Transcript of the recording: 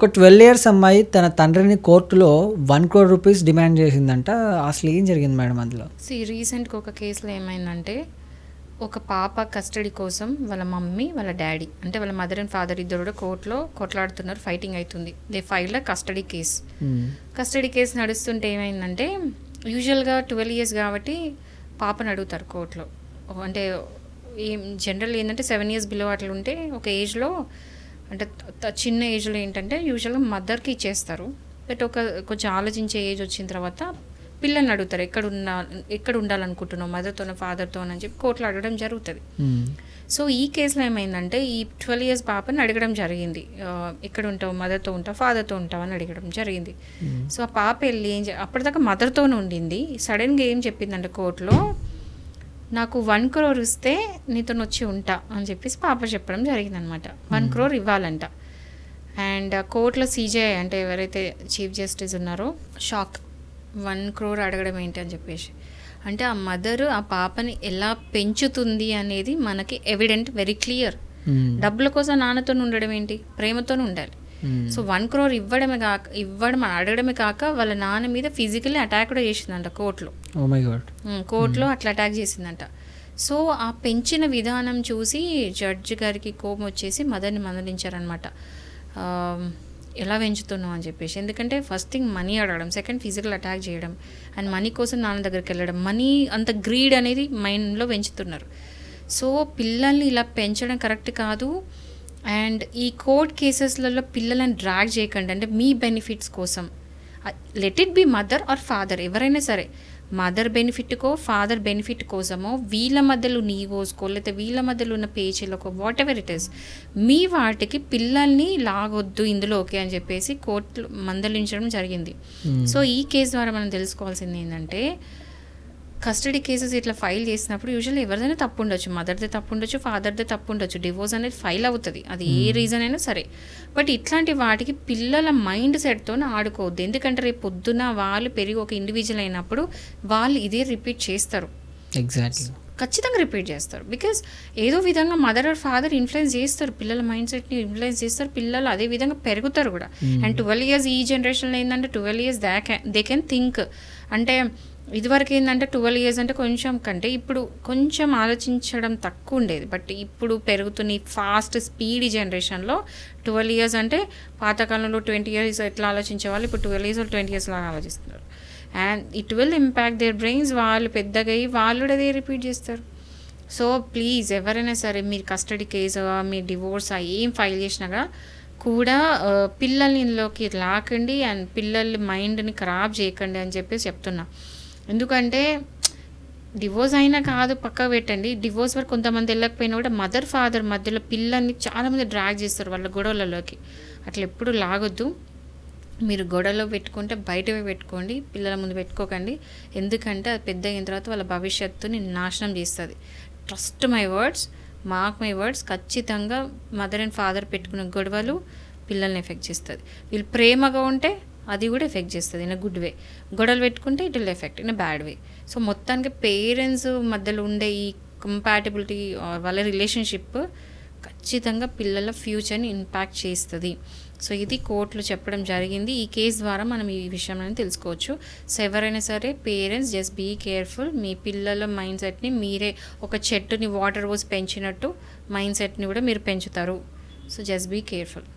ఒక 12 ఇయర్స్ అమ్మాయి తన తండ్రిని కోర్టులో 1 crore రూపీస్ డిమాండ్ చేసిందంట. అసలు ఏం జరిగింది మేడం అందులో? రీసెంట్గా ఒక కేసులో ఏమైందంటే, ఒక పాప కస్టడీ కోసం వాళ్ళ మమ్మీ వాళ్ళ డాడీ అంటే వాళ్ళ మదర్ అండ్ ఫాదర్ ఇద్దరు కూడా కోర్టులో కొట్లాడుతున్నారు, ఫైటింగ్ అవుతుంది. They file custody case. Custody case నడుస్తుంటే ఏమైందంటే, యూజువల్గా 12 ఇయర్స్ కాబట్టి పాపను అడుగుతారు కోర్టులో. అంటే జనరల్ ఏంటంటే 7 ఇయర్స్ బిలో అట్లా ఉంటే ఒక ఏజ్లో అంటే చిన్న ఏజ్లో ఏంటంటే యూజువల్గా మదర్కి ఇచ్చేస్తారు. బట్ కొంచెం ఆలోచించే ఏజ్ వచ్చిన తర్వాత పిల్లల్ని అడుగుతారు, ఎక్కడ ఉండాలనుకుంటున్నావు, మదర్తోనో ఫాదర్తోనో అని చెప్పి కోర్టులో అడగడం జరుగుతుంది. సో ఈ కేసులో ఏమైందంటే, ఈ 12 ఇయర్స్ పాపని అడగడం జరిగింది, ఎక్కడ ఉంటావు, మదర్తో ఉంటావు ఫాదర్తో ఉంటావు అని అడగడం జరిగింది. సో ఆ పాప వెళ్ళి అప్పటిదాకా మదర్తోనే ఉండింది. సడన్గా ఏం చెప్పిందంటే కోర్టులో, నాకు 1 crore ఇస్తే నీతో వచ్చి ఉంటా అని చెప్పేసి పాప చెప్పడం జరిగిందనమాట. 1 crore ఇవ్వాలంట. అండ్ కోర్టులో సీజే అంటే ఎవరైతే చీఫ్ జస్టిస్ ఉన్నారో షాక్, 1 crore అడగడం ఏంటి అని చెప్పేసి. అంటే ఆ మదర్ ఆ పాపని ఎలా పెంచుతుంది అనేది మనకి ఎవిడెంట్, వెరీ క్లియర్. డబ్బుల కోసం నాన్నతో ఉండడం ఏంటి, ప్రేమతో ఉండాలి. సో 1 crore ఇవ్వడం అడగడమే కాక వాళ్ళ నాన్న మీద ఫిజికల్లీ అటాక్ కూడా చేసిందంట కోర్టులో. కోర్టులో అట్లా అటాక్ చేసిందంట. సో ఆ పెంచిన విధానం చూసి జడ్జి గారికి కోపం వచ్చేసి మదర్ని మందలించారనమాట, ఎలా పెంచుతున్నావు అని చెప్పేసి. ఎందుకంటే ఫస్ట్ థింగ్ మనీ అడగడం, సెకండ్ ఫిజికల్ అటాక్ చేయడం, అండ్ మనీ కోసం నాన్న దగ్గరికి వెళ్ళడం. మనీ అంత గ్రీడ్ అనేది మైండ్లో పెంచుతున్నారు. సో పిల్లల్ని ఇలా పెంచడం కరెక్ట్ కాదు. అండ్ ఈ కోర్ట్ కేసెస్లలో పిల్లలను డ్రాగ్ చేయకండి, అంటే మీ బెనిఫిట్స్ కోసం. Let it be mother or father, ఎవరైనా సరే మదర్ బెనిఫిట్కో ఫాదర్ బెనిఫిట్ కోసమో వీళ్ళ మధ్యలో నీగోసుకో లేకపోతే వీళ్ళ మధ్యలో ఉన్న పేచీలకో వాట్ ఎవర్ ఇట్ ఈస్, మీ వాటికి పిల్లల్ని లాగొద్దు ఇందులోకి అని చెప్పేసి కోర్టులు మందలించడం జరిగింది. సో ఈ కేసు ద్వారా మనం తెలుసుకోవాల్సింది ఏంటంటే, కస్టడీ కేసెస్ ఇట్లా ఫైల్ చేసినప్పుడు యూజువల్లీ ఎవరిదైనా తప్పు ఉండొచ్చు, మదర్దే తప్పు ఉండొచ్చు, ఫాదర్దే తప్పు ఉండొచ్చు, డివోర్స్ అనేది ఫైల్ అవుతుంది, అది ఏ రీజన్ అయినా సరే. బట్ ఇట్లాంటి వాటికి పిల్లల మైండ్ సెట్తో ఆడుకోవద్దు. ఎందుకంటే రేపు పొద్దున వాళ్ళు పెరిగి ఒక ఇండివిజువల్ అయినప్పుడు వాళ్ళు ఇదే రిపీట్ చేస్తారు. ఎగ్జాక్ట్లీ, ఖచ్చితంగా రిపీట్ చేస్తారు. బికాస్ ఏదో విధంగా మదర్ ఆర్ ఫాదర్ ఇన్ఫ్లుయెన్స్ చేస్తారు, పిల్లల మైండ్ సెట్ని ఇన్ఫ్లుయెన్స్ చేస్తారు, పిల్లలు అదే విధంగా పెరుగుతారు కూడా. అండ్ 12 ఇయర్స్ ఈ జనరేషన్లో ఏంటంటే 12 ఇయర్స్ దే కెన్ థింక్. అంటే ఇదివరకు ఏంటంటే 12 ఇయర్స్ అంటే కొంచెం కంటే ఇప్పుడు కొంచెం ఆలోచించడం తక్కువ ఉండేది. బట్ ఇప్పుడు పెరుగుతున్న ఫాస్ట్ స్పీడ్ జనరేషన్లో 12 ఇయర్స్ అంటే పాతకాలంలో 20 ఇయర్స్ ఎట్లా ఆలోచించే వాళ్ళు ఇప్పుడు 12 ఇయర్స్ 20 ఇయర్స్ లాగా ఆలోచిస్తున్నారు. And it will impact their brains. వాళ్ళు పెద్దగా అయ్యి వాళ్ళు కూడా అదే రిపీట్ చేస్తారు. సో ప్లీజ్ ఎవరైనా సరే మీరు కస్టడీ కేసు, మీ డివోర్స్ ఏం ఫైల్ చేసినా కూడా పిల్లల్ని ఇందులోకి లాకండి అండ్ పిల్లల మైండ్ని ఖరాబ్ చేయకండి అని చెప్పేసి చెప్తున్నా. ఎందుకంటే డివోర్స్ అయినా కాదు పక్క పెట్టండి, డివోర్స్ వరకు కొంతమంది వెళ్ళకపోయినా కూడా మదర్ ఫాదర్ మధ్యలో పిల్లల్ని చాలామంది డ్రాగ్ చేస్తారు వాళ్ళ గొడవలలోకి. అట్లా ఎప్పుడు లాగొద్దు. మీరు గొడవలో పెట్టుకుంటే బయటవే పెట్టుకోండి, పిల్లల ముందు పెట్టుకోకండి. ఎందుకంటే అది పెద్ద అయిన తర్వాత వాళ్ళ భవిష్యత్తుని నాశనం చేస్తుంది. Trust my words, mark my words, ఖచ్చితంగా మదర్ అండ్ ఫాదర్ పెట్టుకున్న గొడవలు పిల్లల్ని ఎఫెక్ట్ చేస్తుంది. వీళ్ళు ప్రేమగా ఉంటే అది కూడా ఎఫెక్ట్ చేస్తుంది ఇన్ అ గుడ్ వే, గొడవలు పెట్టుకుంటే it will effect in a bad way. So మొత్తానికి పేరెంట్స్ మధ్యలో ఉండే ఈ కంపాటబిలిటీ వాళ్ళ రిలేషన్షిప్ ఖచ్చితంగా పిల్లల ఫ్యూచర్ని ఇంపాక్ట్ చేస్తుంది. సో ఇది కోర్టులో చెప్పడం జరిగింది. ఈ కేసు ద్వారా మనం ఈ విషయం తెలుసుకోవచ్చు. సో ఎవరైనా సరే పేరెంట్స్ జస్ట్ బీ కేర్ఫుల్. మీ పిల్లల మైండ్ సెట్ని మీరే ఒక చెట్టుని వాటర్ పోసి పెంచినట్టు మైండ్ సెట్ని కూడా మీరు పెంచుతారు. So just be careful.